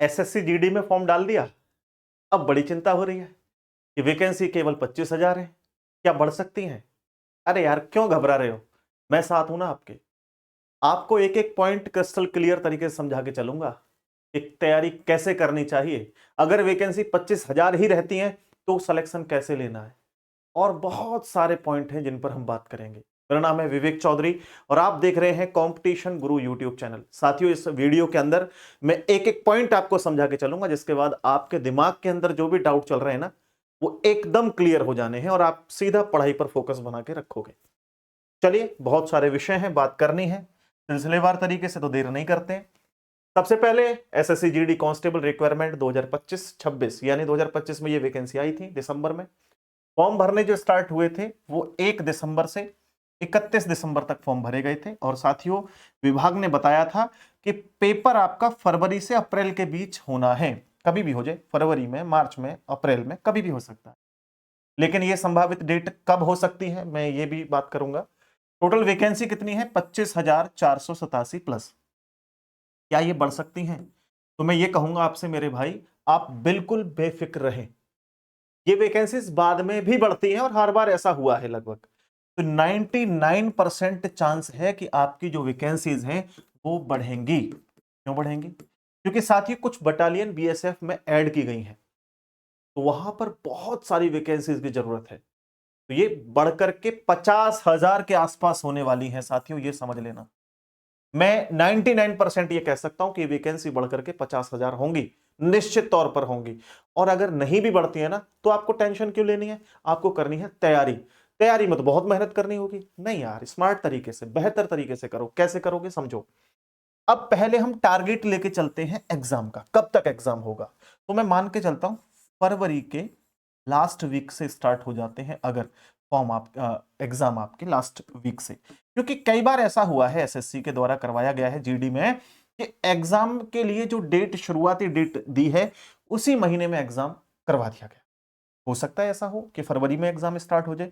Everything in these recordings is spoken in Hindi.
एसएससी जीडी में फॉर्म डाल दिया, अब बड़ी चिंता हो रही है कि वैकेंसी केवल 25,000 है, क्या बढ़ सकती हैं? अरे यार क्यों घबरा रहे हो, मैं साथ हूं ना आपके। आपको एक एक पॉइंट क्रिस्टल क्लियर तरीके से समझा के चलूंगा कि तैयारी कैसे करनी चाहिए। अगर वैकेंसी 25,000 ही रहती है तो सिलेक्शन कैसे लेना है, और बहुत सारे पॉइंट हैं जिन पर हम बात करेंगे। मेरा नाम है विवेक चौधरी और आप देख रहे हैं कंपटीशन गुरु यूट्यूब चैनल। साथियों, इस वीडियो के अंदर मैं एक एक पॉइंट आपको समझा के चलूंगा, जिसके बाद आपके दिमाग के अंदर जो भी डाउट चल रहे हैं ना, वो एकदम क्लियर हो जाने हैं और आप सीधा पढ़ाई पर फोकस बना के रखोगे। चलिए, बहुत सारे विषय हैं, बात करनी है सिलसिलेवार तरीके से, तो देर नहीं करते हैं। सबसे पहले एसएससी जीडी कांस्टेबल रिक्वायरमेंट 2025-26, यानी 2025 में ये वैकेंसी आई थी दिसंबर में। फॉर्म भरने जो स्टार्ट हुए थे वो 1 दिसंबर से 31 दिसंबर तक फॉर्म भरे गए थे। और साथियों, विभाग ने बताया था कि पेपर आपका फरवरी से अप्रैल के बीच होना है। कभी भी हो जाए, फरवरी में, मार्च में, अप्रैल में, कभी भी हो सकता है। लेकिन ये संभावित डेट कब हो सकती है, मैं ये भी बात करूंगा। टोटल वैकेंसी कितनी है? 25,487 प्लस। क्या ये बढ़ सकती हैं? तो मैं ये कहूंगा आपसे मेरे भाई, आप बिल्कुल बेफिक्र रहें। ये वैकेंसीज बाद में भी बढ़ती हैं और हर बार ऐसा हुआ है लगभग। तो 99% चांस है कि आपकी जो वैकेंसीज हैं वो बढ़ेंगी। क्यों बढ़ेंगी? क्योंकि साथ ही कुछ बटालियन बीएसएफ में ऐड की गई हैं, तो वहां पर बहुत सारी वैकेंसीज की जरूरत है। तो ये बढ़कर के 50,000 के आसपास होने वाली है साथियों, ये समझ लेना। मैं 99% ये कह सकता हूं कि वैकेंसी बढ़कर के 50,000 होंगी, निश्चित तौर पर होंगी। और अगर नहीं भी बढ़ती है ना, तो आपको टेंशन क्यों लेनी है? आपको करनी है तैयारी। तैयारी में तो बहुत मेहनत करनी होगी। नहीं यार, स्मार्ट तरीके से, बेहतर तरीके से करो। कैसे करोगे समझो। अब पहले हम टारगेट लेके चलते हैं एग्जाम का, कब तक एग्जाम होगा। तो मैं मान के चलता हूं फरवरी के लास्ट वीक से स्टार्ट हो जाते हैं, अगर फॉर्म आप एग्जाम आपके लास्ट वीक से। क्योंकि कई बार ऐसा हुआ है, एसएससी के द्वारा करवाया गया है जीडी में, कि एग्जाम के लिए जो डेट, शुरुआती डेट दी है, उसी महीने में एग्जाम करवा दिया गया। हो सकता है ऐसा हो कि फरवरी में एग्जाम स्टार्ट हो जाए।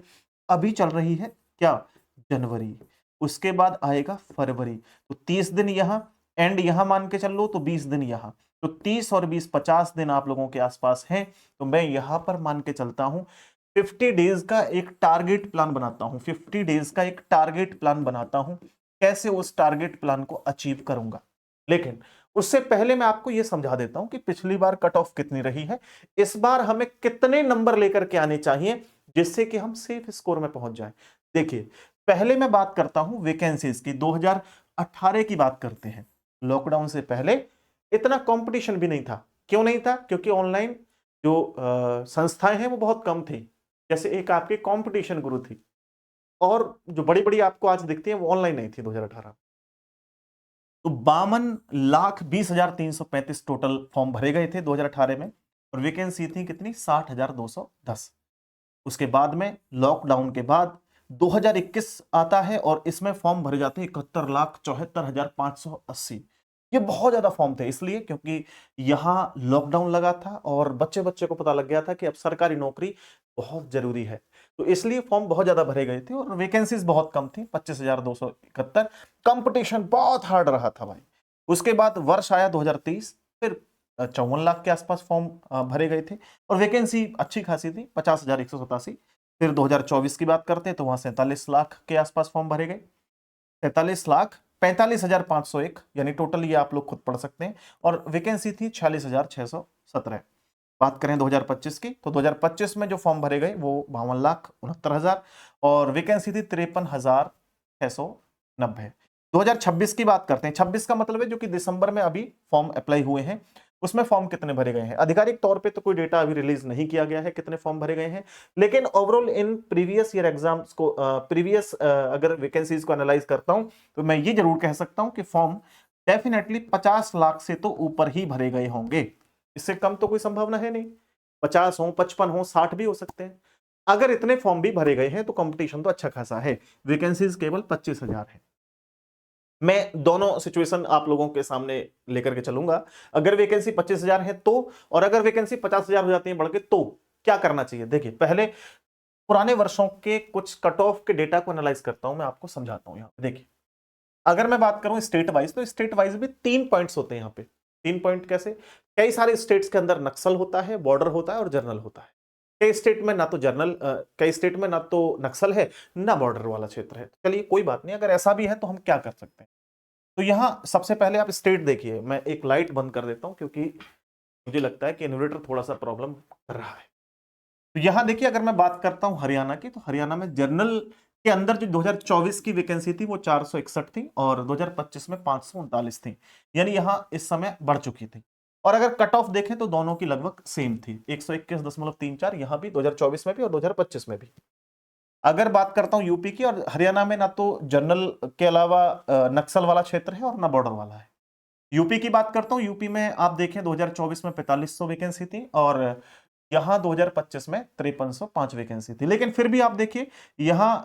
अभी चल रही है क्या? जनवरी। उसके बाद आएगा फरवरी। तो 30 दिन यहां, एंड यहां मान के चल लो तो 20 दिन यहां। तो 30 और 20, 50 दिन आप लोगों के आसपास हैं। तो मैं यहां पर मान के चलता हूं 50 डेज का एक टारगेट प्लान बनाता हूं। 50 डेज का एक टारगेट प्लान बनाता हूं, कैसे उस टारगेट प्लान को अचीव करूंगा। लेकिन उससे पहले मैं आपको यह समझा देता हूं कि पिछली बार कट ऑफ कितनी रही है, इस बार हमें कितने नंबर लेकर के आने चाहिए जिससे कि हम सेफ स्कोर में पहुंच जाएं। देखिए, पहले मैं बात करता हूं वैकेंसीज की। 2018 की बात करते हैं। लॉकडाउन से पहले इतना कंपटीशन भी नहीं था। क्यों नहीं था? क्योंकि ऑनलाइन जो संस्थाएं हैं वो बहुत कम थी। जैसे एक आपकी कंपटीशन गुरु थी, और जो बड़ी बड़ी आपको आज दिखती है वो ऑनलाइन नहीं थी 2018। तो 52,20,335 टोटल फॉर्म भरे गए थे 2018 में, और वैकेंसी थी कितनी? 60,210। उसके बाद में लॉकडाउन के बाद 2021 आता है और इसमें फॉर्म भरे जाते हैं 71,74,580। ये बहुत ज्यादा फॉर्म थे, इसलिए क्योंकि यहां लॉकडाउन लगा था और बच्चे बच्चे को पता लग गया था कि अब सरकारी नौकरी बहुत जरूरी है। तो इसलिए फॉर्म बहुत ज्यादा भरे गए थे और वैकेंसीज बहुत कम थी, 25,271। कंपटीशन बहुत हार्ड रहा था भाई। उसके बाद वर्ष आया 2023, फिर 54 लाख के आसपास फॉर्म भरे गए थे और वैकेंसी अच्छी खासी थी, 50,187। फिर 2024 की बात करते हैं तो वहां 47 लाख के आसपास फॉर्म भरे गए। 43,45,501, यानी टोटल ये आप लोग खुद पढ़ सकते हैं। और वैकेंसी थी 46,617। बात करें 2025 की, तो 2025 में जो फॉर्म भरे गए वो 52,69,000 और वैकेंसी थी 53,690। 2026 की बात करते हैं। 26 का मतलब है जो कि दिसंबर में अभी फॉर्म अप्लाई हुए हैं, उसमें फॉर्म कितने भरे गए हैं। आधिकारिक तौर पे तो कोई डेटा अभी रिलीज नहीं किया गया है कितने फॉर्म भरे गए हैं, लेकिन overall in previous year exams को, प्रीवियस अगर वैकेंसीज को एनालाइज करता हूं, तो मैं ये जरूर कह सकता हूं कि फॉर्म डेफिनेटली 50 लाख से तो ऊपर ही भरे गए होंगे। इससे कम तो कोई संभावना है नहीं। 50 हो, 55 हो, 60 भी हो सकते हैं। अगर इतने फॉर्म भी भरे गए हैं तो कंपटीशन तो अच्छा खासा है। वैकेंसीज केवल 25,000 है। मैं दोनों सिचुएशन आप लोगों के सामने लेकर के चलूंगा। अगर वैकेंसी 25,000 है तो, और अगर वैकेंसी 50,000 हो जाती है बढ़ के, तो क्या करना चाहिए। देखिए, पहले पुराने वर्षों के कुछ कट ऑफ के डेटा को एनालाइज करता हूं, मैं आपको समझाता हूं। यहां पे देखिए, अगर मैं बात करूं स्टेट वाइज, तो स्टेट वाइज भी 3 पॉइंट्स होते हैं यहां पे। 3 पॉइंट कैसे? कई सारे स्टेट्स के अंदर नक्सल होता है, बॉर्डर होता है और जर्नल होता है। कई स्टेट में ना तो कई स्टेट में ना तो नक्सल है ना बॉर्डर वाला क्षेत्र है। चलिए कोई बात नहीं, अगर ऐसा भी है तो हम क्या कर सकते हैं। तो यहां सबसे पहले आप स्टेट देखिए, मैं एक लाइट बंद कर देता हूं क्योंकि मुझे लगता है कि इन्वर्टर थोड़ा सा प्रॉब्लम कर रहा है। तो यहां देखिए, अगर मैं बात करता हूं हरियाणा की, तो हरियाणा में जनरल के अंदर जो 2024 की वैकेंसी थी वो 461 थी और 2025 में 539 थी, यानी यहां इस समय बढ़ चुकी थी। और अगर कट ऑफ देखें तो दोनों की लगभग सेम थी, 121.34, यहां भी 2024 में भी और 2025 में भी। अगर बात करता हूं यूपी की और हरियाणा में, ना तो जनरल के अलावा नक्सल वाला क्षेत्र है और ना बॉर्डर वाला है। यूपी की बात करता हूं, यूपी में आप देखें 2024 में 4500 वैकेंसी थी और यहां 2025 में 5305 वैकेंसी थी। लेकिन फिर भी आप देखिए यहां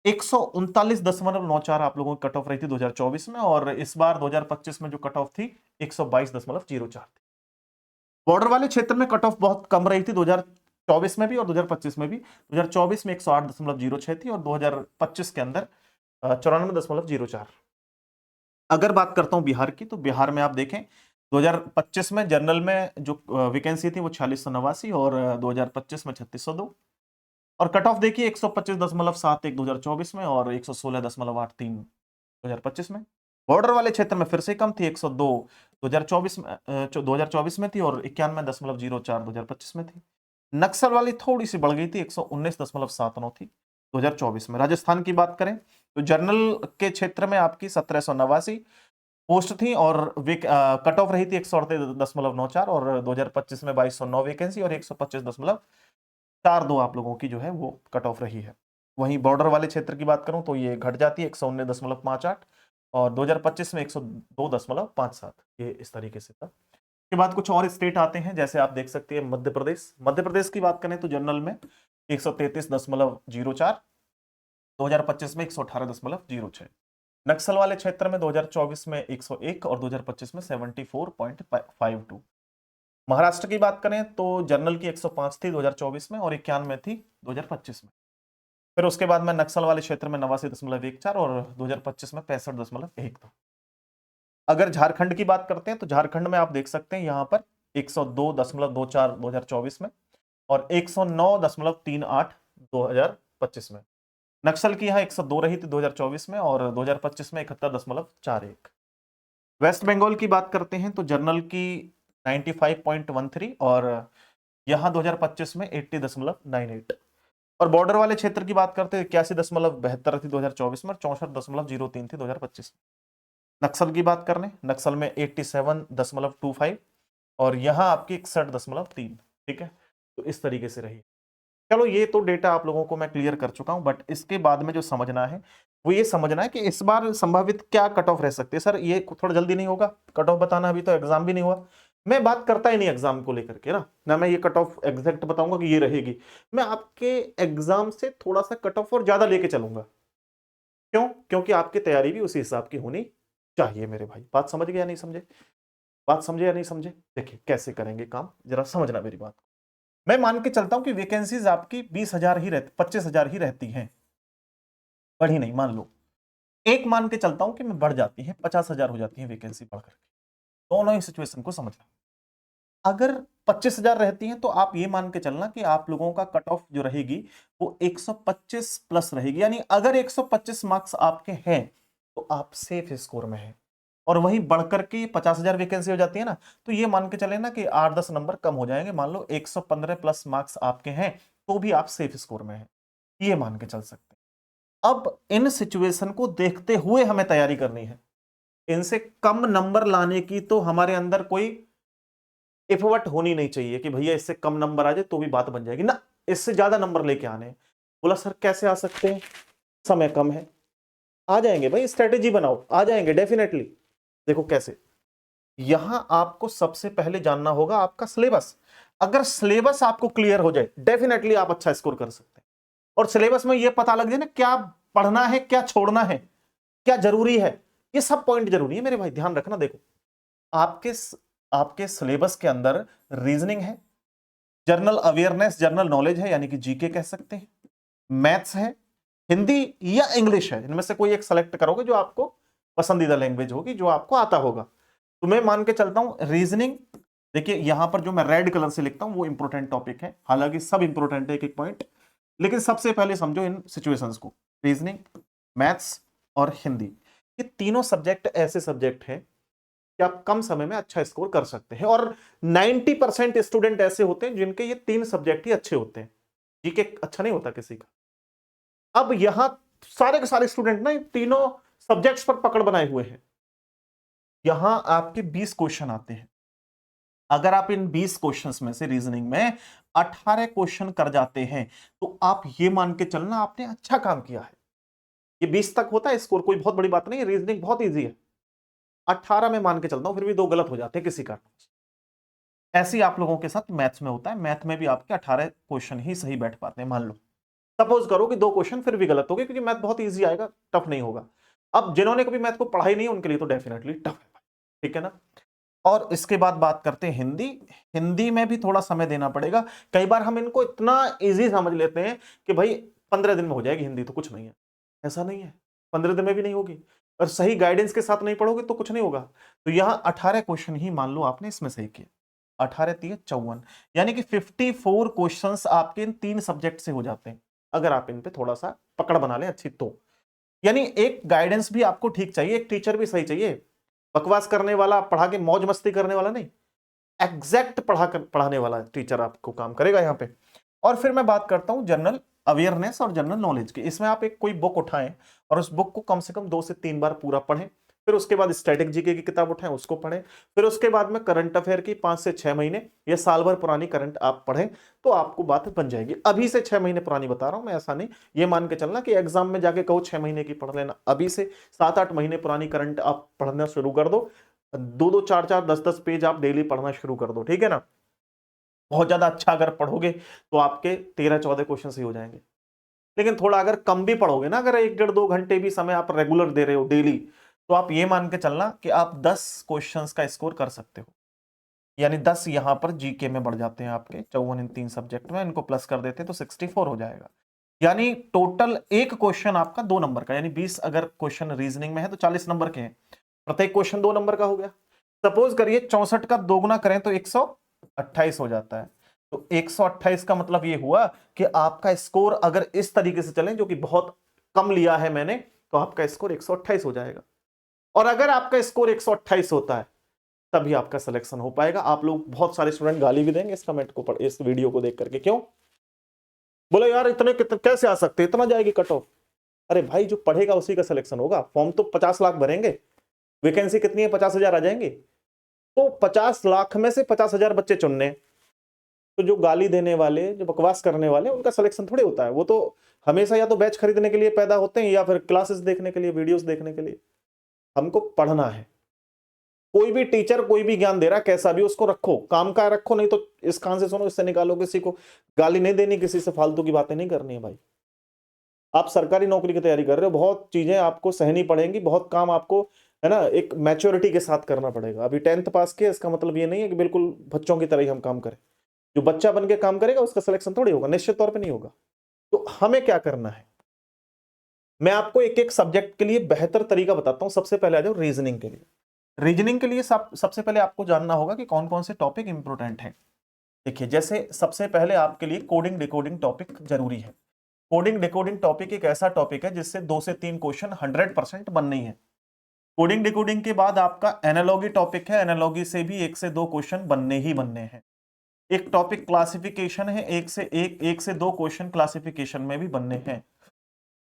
139.94 आप लोगों की कट ऑफ रही थी 2024 में, और इस बार 2025 में जो कट ऑफ थी 122.04 थी। बॉर्डर वाले क्षेत्र में कट ऑफ बहुत कम रही थी 2024 में भी और 2025 में भी। 2024 में 108.06 थी और 2025 के अंदर 94.04। अगर बात करता हूं बिहार की, तो बिहार में आप देखें 2025 में जनरल में जो वैकेंसी थी वो 4689 और 2025 में 3602, और कट ऑफ देखिए 125.71 2024 में और 116.83 2025 में। बॉर्डर वाले क्षेत्र में फिर से कम थी, 102 2024 में थी और 91.04 2025 में थी। नक्सल वाली थोड़ी सी बढ़ गई थी, 119.79 थी 2024 में। राजस्थान की बात करें तो जनरल के क्षेत्र में आपकी 1789 पोस्ट थी और कट ऑफ रही थी 138.94 और 2025 में 2209 वैकेंसी और 125.42 आप लोगों की जो है वो कट ऑफ रही है। वहीं बॉर्डर वाले क्षेत्र की बात करूं तो ये घट जाती है 119.58 और 2025 में 102.57, ये इस तरीके से था। के बाद कुछ और स्टेट आते हैं, जैसे आप देख सकते हैं मध्य प्रदेश। मध्य प्रदेश की बात करें तो जनरल में 133.04, 2025 में 118.06। नक्सल वाले क्षेत्र में 2024 में 101 और 2025 में 74.52। महाराष्ट्र की बात करें तो जनरल की 105 थी 2024 में और 91 थी 2025 में। फिर उसके बाद में नक्सल वाले क्षेत्र में 89.14 और 2025 में 65.1 था। अगर झारखंड की बात करते हैं तो झारखंड में आप देख सकते हैं यहां पर 102.24 2024 में और 109.38 2025 में। नक्सल की यहां 102 रही थी 2024 में और 2025 में 71.41। वेस्ट बंगाल की बात करते हैं तो जनरल की 95.13 और यहां 2025 में 80.98। और बॉर्डर वाले क्षेत्र की बात करते हैं 81.72 थी 2024 में और 64.03 थी 2025 में। नक्सल की बात कर लें, नक्सल में 87.25 और यहां आपकी 61.3। ठीक है, तो इस तरीके से रही। चलो ये तो डेटा आप लोगों को मैं क्लियर कर चुका हूं, बट इसके बाद में जो समझना है वो ये समझना है कि इस बार संभावित क्या कट ऑफ रह सकती है। सर ये थोड़ा जल्दी नहीं होगा कट ऑफ बताना, अभी तो एग्जाम भी नहीं हुआ। मैं बात करता ही नहीं एग्जाम को लेकर के ना मैं ये कट ऑफ एग्जैक्ट बताऊंगा कि ये रहेगी। मैं आपके एग्जाम से थोड़ा सा कट ऑफ और ज्यादा लेके चलूंगा। क्यों? क्योंकि आपकी तैयारी भी उसी हिसाब की होनी चाहिए मेरे भाई। बात समझ गए या नहीं समझे? बात समझे या नहीं समझे? देखिए कैसे करेंगे काम, जरा समझना मेरी बात। मैं मान के चलता हूं कि वैकेंसीज आपकी 20,000 ही रहती, 25,000 ही रहती हैं, बढ़ी नहीं। मान लो एक मान के चलता हूं कि मैं बढ़ जाती है 50,000 हो जाती है वैकेंसी बढ़कर के। दोनों ही सिचुएशन को समझना। अगर 25,000 रहती हैं तो आप ये मान के चलना कि आप लोगों का कट ऑफ जो रहेगी वो 125 प्लस रहेगी, यानी अगर 125 मार्क्स आपके हैं तो आप सेफ स्कोर में हैं। और वही बढ़कर के 50,000 वैकेंसी हो जाती है ना, तो ये मान के चले ना कि 8-10 नंबर कम हो जाएंगे। मान लो 115 प्लस मार्क्स आपके हैं तो भी आप सेफ स्कोर में हैं, ये मान के चल सकते हैं। अब इन सिचुएशन को देखते हुए हमें तैयारी करनी है। इनसे कम नंबर लाने की तो हमारे अंदर कोई एफर्ट होनी नहीं चाहिए कि भैया इससे कम नंबर आ जाए तो भी बात बन जाएगी ना, इससे ज्यादा नंबर लेके आने। बोला सर कैसे आ सकते हैं, समय कम है। आ जाएंगे भाई, स्ट्रेटेजी बनाओ, आ जाएंगे डेफिनेटली। देखो कैसे, यहां आपको सबसे पहले जानना होगा आपका सिलेबस। अगर सिलेबस आपको क्लियर हो जाए डेफिनेटली आप अच्छा स्कोर कर सकते हैं। और सिलेबस में यह पता लग जाए ना क्या पढ़ना है, क्या छोड़ना है, क्या जरूरी है, ये सब पॉइंट जरूरी है मेरे भाई, ध्यान रखना। देखो आपके आपके सिलेबस के अंदर रीजनिंग है, जनरल अवेयरनेस, जनरल नॉलेज है यानी कि जीके कह सकते हैं, मैथ्स है, हिंदी या इंग्लिश है, इनमें से कोई एक सेलेक्ट करोगे जो आपको पसंदीदा लैंग्वेज होगी, जो आपको आता होगा। तो मैं मान के चलता हूं रीजनिंग, देखिए यहां पर जो मैं रेड कलर से लिखता हूं वो इंपॉर्टेंट टॉपिक है, हालांकि सब इंपॉर्टेंट है एक एक पॉइंट, लेकिन सबसे पहले समझो इन सिचुएशंस को। रीजनिंग, मैथ्स और हिंदी, ये तीनों सब्जेक्ट ऐसे सब्जेक्ट हैं कि आप कम समय में अच्छा स्कोर कर सकते हैं, और 90% स्टूडेंट ऐसे होते हैं जिनके ये तीन सब्जेक्ट ही अच्छे होते हैं, जीके अच्छा नहीं होता किसी का। अब यहां सारे के सारे स्टूडेंट ना इन तीनों सब्जेक्ट्स पर पकड़ बनाए हुए हैं। यहां आपके 20 क्वेश्चन आते हैं, अगर आप इन 20 क्वेश्चंस में से रीजनिंग में 18 क्वेश्चन कर जाते हैं तो आप ये मान के चलना आपने अच्छा काम किया है। ये 20 तक होता है स्कोर, कोई बहुत बड़ी बात नहीं है, रीजनिंग बहुत इजी है। 18 में मान के चलता हूं, फिर भी 2 गलत हो जाते हैं किसी कारण से। ऐसे ही आप लोगों के साथ मैथ्स में होता है, मैथ में भी आपके 18 क्वेश्चन ही सही बैठ पाते हैं। मान लो सपोज करो कि 2 क्वेश्चन फिर भी गलत हो गए, क्योंकि मैथ बहुत इजी आएगा, टफ नहीं होगा। अब जिन्होंने कभी मैथ को पढ़ा ही नहीं उनके लिए तो डेफिनेटली टफ है, ठीक है ना। और इसके बाद बात करते हैं हिंदी। हिंदी में भी थोड़ा समय देना पड़ेगा। कई बार हम इनको इतना इजी समझ लेते हैं कि भाई 15 दिन में हो जाएगी हिंदी, तो कुछ नहीं है, ऐसा नहीं है, 15 दिन में भी नहीं होगी, और सही गाइडेंस के साथ नहीं पढ़ोगे तो कुछ नहीं होगा। तो यहां 18 क्वेश्चन ही मान लो आपने इसमें सही किए, 18 3 54, यानी कि 54 क्वेश्चंस आपके इन तीन सब्जेक्ट से हो जाते हैं, अगर आप इन पे थोड़ा सा पकड़ बना लें अच्छी तो। यानी एक गाइडेंस भी आपको ठीक चाहिए, एक टीचर भी सही चाहिए, बकवास करने वाला, पढ़ा के मौज मस्ती करने वाला नहीं, एग्जैक्ट पढ़ाने वाला टीचर आपको काम करेगा यहाँ पे। और फिर मैं बात करता हूं जनरल अवेयरनेस और जनरल नॉलेज की। इसमें आप एक कोई बुक उठाएं और उस बुक को कम से कम 2 से 3 बार पूरा पढ़ें, फिर उसके बाद स्टैटिक जीके की किताब उठाएं उसको पढ़ें, फिर उसके बाद में करंट अफेयर की 5 से 6 महीने या साल भर पुरानी करंट आप पढ़ें, तो आपको बात बन जाएगी। अभी से 6 महीने पुरानी बता रहा हूं मैं, ऐसा नहीं ये मान के चलना कि एग्जाम में जाके कहो 6 महीने की पढ़ लेना, अभी से 7-8 महीने पुरानी करंट आप पढ़ना शुरू कर दो, 2-2 4-4 10-10 पेज आप डेली पढ़ना शुरू कर दो, ठीक है ना। बहुत ज्यादा अच्छा अगर पढ़ोगे तो आपके 13-14 क्वेश्चन ही हो जाएंगे। लेकिन थोड़ा अगर कम भी पढ़ोगे ना, अगर 1-1.5-2 घंटे भी समय आप रेगुलर दे रहे हो डेली, तो आप ये मान के चलना कि आप 10 क्वेश्चंस का स्कोर कर सकते हो। यानी 10 यहां पर जीके में बढ़ जाते हैं आपके, 54 इन 3 सब्जेक्ट में, इनको प्लस कर देते हैं तो 64 हो जाएगा। यानी टोटल एक क्वेश्चन आपका 2 नंबर का, यानी 20 अगर क्वेश्चन रीजनिंग में है तो 40 नंबर के हैं, प्रत्येक क्वेश्चन 2 नंबर का हो गया। सपोज करिए 64 का दोगुना करें तो 128 हो जाता है। तो 128 का मतलब ये हुआ कि आपका स्कोर अगर इस तरीके से चले, जो कि बहुत कम लिया है मैंने, तो आपका स्कोर 128 हो जाएगा। और अगर आपका स्कोर 128 होता है तभी आपका सिलेक्शन हो पाएगा। आप लोग बहुत सारे स्टूडेंट गाली भी देंगे इस कमेंट को पढ़, इस वीडियो को देख करके, क्यों बोले यार इतने कैसे आ सकते, इतना जाएगी कट ऑफ। अरे भाई जो पढ़ेगा उसी का सिलेक्शन होगा। फॉर्म तो 50 लाख भरेंगे, वैकेंसी कितनी है, 50,000 आ जाएंगे, तो 50 लाख में से 50,000 बच्चे चुनने। तो जो गाली देने वाले, जो बकवास करने वाले, उनका सिलेक्शन थोड़ी होता है। वो तो हमेशा या तो बैच खरीदने के लिए पैदा होते हैं या फिर क्लासेस देखने के लिए, वीडियोस देखने के लिए। हमको पढ़ना है। कोई भी टीचर कोई भी ज्ञान दे रहा है कैसा भी, उसको रखो, काम का रखो, नहीं तो इस कान से सुनो इससे निकालो। किसी को गाली नहीं देनी, किसी से फालतू की बातें नहीं करनी है भाई। आप सरकारी नौकरी की तैयारी कर रहे हो, बहुत चीजें आपको सहनी पड़ेंगी, बहुत काम आपको, है ना, एक मैच्योरिटी के साथ करना पड़ेगा। अभी 10th पास किया इसका मतलब ये नहीं है कि बिल्कुल बच्चों की तरह ही हम काम करें। जो बच्चा बन के काम करेगा उसका सिलेक्शन थोड़ी होगा, निश्चित तौर पे नहीं होगा। तो हमें क्या करना है, मैं आपको एक एक सब्जेक्ट के लिए बेहतर तरीका बताता हूं। सबसे पहले आ जाओ रीजनिंग के लिए। रीजनिंग के लिए सबसे पहले आपको जानना होगा कि कौन कौन से टॉपिक इंपोर्टेंट हैं। देखिए, जैसे सबसे पहले आपके लिए कोडिंग डिकोडिंग टॉपिक जरूरी है। कोडिंग डिकोडिंग टॉपिक एक ऐसा टॉपिक है जिससे 2 से 3 क्वेश्चन 100% बनने ही है। कोडिंग डिकोडिंग के बाद आपका एनालॉगी टॉपिक है, एनालॉगी से भी 1 से 2 क्वेश्चन बनने ही बनने हैं। एक टॉपिक क्लासिफिकेशन है, एक से 2 क्वेश्चन क्लासिफिकेशन में भी बनने हैं।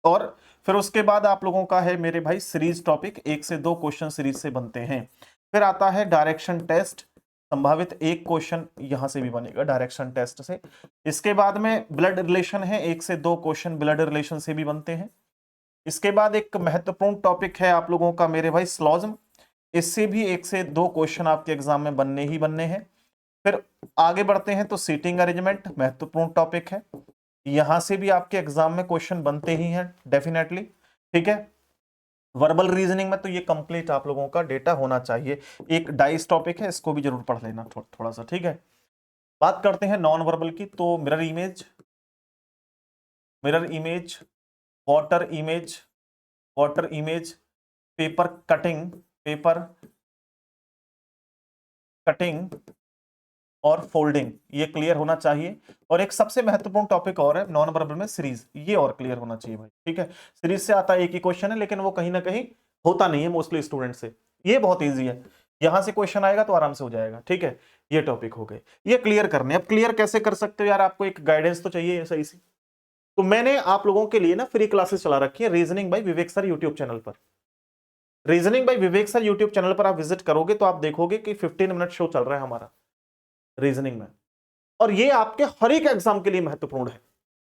और फिर उसके बाद आप लोगों का है मेरे भाई सीरीज टॉपिक, 1 से 2 क्वेश्चन सीरीज से बनते हैं। फिर आता है डायरेक्शन टेस्ट, संभावित 1 क्वेश्चन यहां से भी बनेगा डायरेक्शन टेस्ट से। इसके बाद में ब्लड रिलेशन है, 1 से 2 क्वेश्चन ब्लड रिलेशन से भी बनते हैं। इसके बाद एक महत्वपूर्ण टॉपिक है आप लोगों का मेरे भाई स्लॉजम, इससे भी 1 से 2 क्वेश्चन आपके एग्जाम में बनने ही बनने हैं। फिर आगे बढ़ते हैं तो सीटिंग अरेंजमेंट महत्वपूर्ण टॉपिक है, यहां से भी आपके एग्जाम में क्वेश्चन बनते ही हैं डेफिनेटली, ठीक है। वर्बल रीजनिंग में तो ये कंप्लीट आप लोगों का डेटा होना चाहिए। एक डाइस टॉपिक है, इसको भी जरूर पढ़ लेना थोड़ा सा, ठीक है। बात करते हैं नॉन वर्बल की, तो mirror image, water image, water image, paper cutting, paper cutting और फोल्डिंग, ये क्लियर होना चाहिए। और एक सबसे महत्वपूर्ण टॉपिक और है नॉन वर्बल में सीरीज, ये और क्लियर होना चाहिए भाई, ठीक है। सीरीज से आता एक ही क्वेश्चन है, लेकिन वो कहीं ना कहीं होता नहीं है मोस्टली स्टूडेंट से, ये बहुत ईजी है, यहां से क्वेश्चन आएगा तो आराम से हो जाएगा, ठीक है। ये टॉपिक हो गए, ये क्लियर करने। अब क्लियर कैसे कर सकते हो यार, आपको एक गाइडेंस तो चाहिए सही सी। तो मैंने आप लोगों के लिए ना फ्री क्लासेस चला रखी है reasoning by Vivek sir YouTube channel पर। Reasoning by Vivek sir YouTube channel पर आप विजिट करोगे तो आप देखोगे कि 15 मिनट शो चल रहा है हमारा रीजनिंग में, और ये आपके हर एक एग्जाम के लिए महत्वपूर्ण है।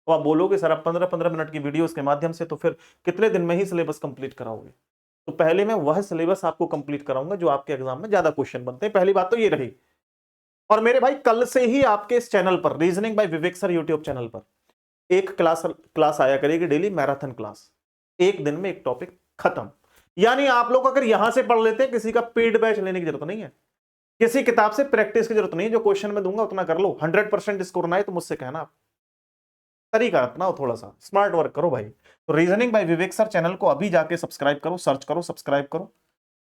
तो आप बोलोगे सर आप 15-15 मिनट की वीडियोस के माध्यम से तो फिर कितने दिन में ही सिलेबस कंप्लीट कराओगे? तो पहले मैं वह सिलेबस आपको कंप्लीट कराऊंगा जो आपके एग्जाम में ज्यादा क्वेश्चन बनते हैं, पहली बात तो ये रही। और मेरे भाई कल से ही आपके इस चैनल पर reasoning by Vivek sir YouTube channel पर एक क्लास आया करेगी डेली, मैराथन क्लास, एक दिन में एक टॉपिक खत्म। यानी आप लोग अगर यहां से पढ़ लेते हैं, किसी का पेड बैच लेने की जरूरत नहीं है, किसी किताब से प्रैक्टिस की जरूरत नहीं है, जो क्वेश्चन में दूंगा उतना कर लो। 100% स्कोर ना है तो मुझसे कहना, आप तरीका अपनाओ, थोड़ा सा स्मार्ट वर्क करो भाई। तो reasoning by Vivek sir channel को अभी जाके सब्सक्राइब करो, सर्च करो, सब्सक्राइब करो।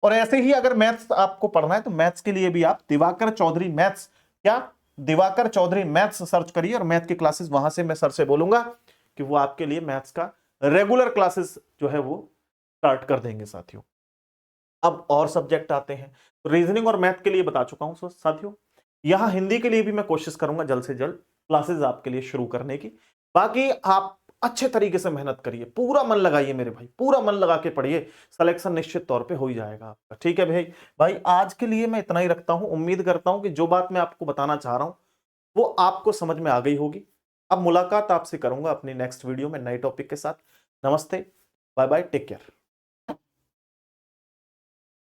और ऐसे ही अगर मैथ्स आपको पढ़ना है तो मैथ्स के लिए भी आप दिवाकर चौधरी मैथ्स, क्या दिवाकर चौधरी मैथ्स सर्च करिए, और मैथ की क्लासेस वहां से मैं सर से बोलूंगा कि वो आपके लिए मैथ्स का रेगुलर क्लासेस जो है वो स्टार्ट कर देंगे साथियों। अब और सब्जेक्ट आते हैं, तो रीजनिंग और मैथ के लिए बता चुका हूं साथियों। यहां हिंदी के लिए भी मैं कोशिश करूंगा जल्द से जल्द क्लासेस आपके लिए शुरू करने की। बाकी आप अच्छे तरीके से मेहनत करिए, पूरा मन लगाइए मेरे भाई, पूरा मन लगा के पढ़िए, सिलेक्शन निश्चित तौर पे हो ही जाएगा आपका, ठीक है भाई। भाई आज के लिए मैं इतना ही रखता हूं, उम्मीद करता हूं कि जो बात मैं आपको बताना चाह रहा हूं वो आपको समझ में आ गई होगी। अब मुलाकात आपसे करूंगा अपनी नेक्स्ट वीडियो में नए टॉपिक के साथ। नमस्ते, बाय बाय, टेक केयर।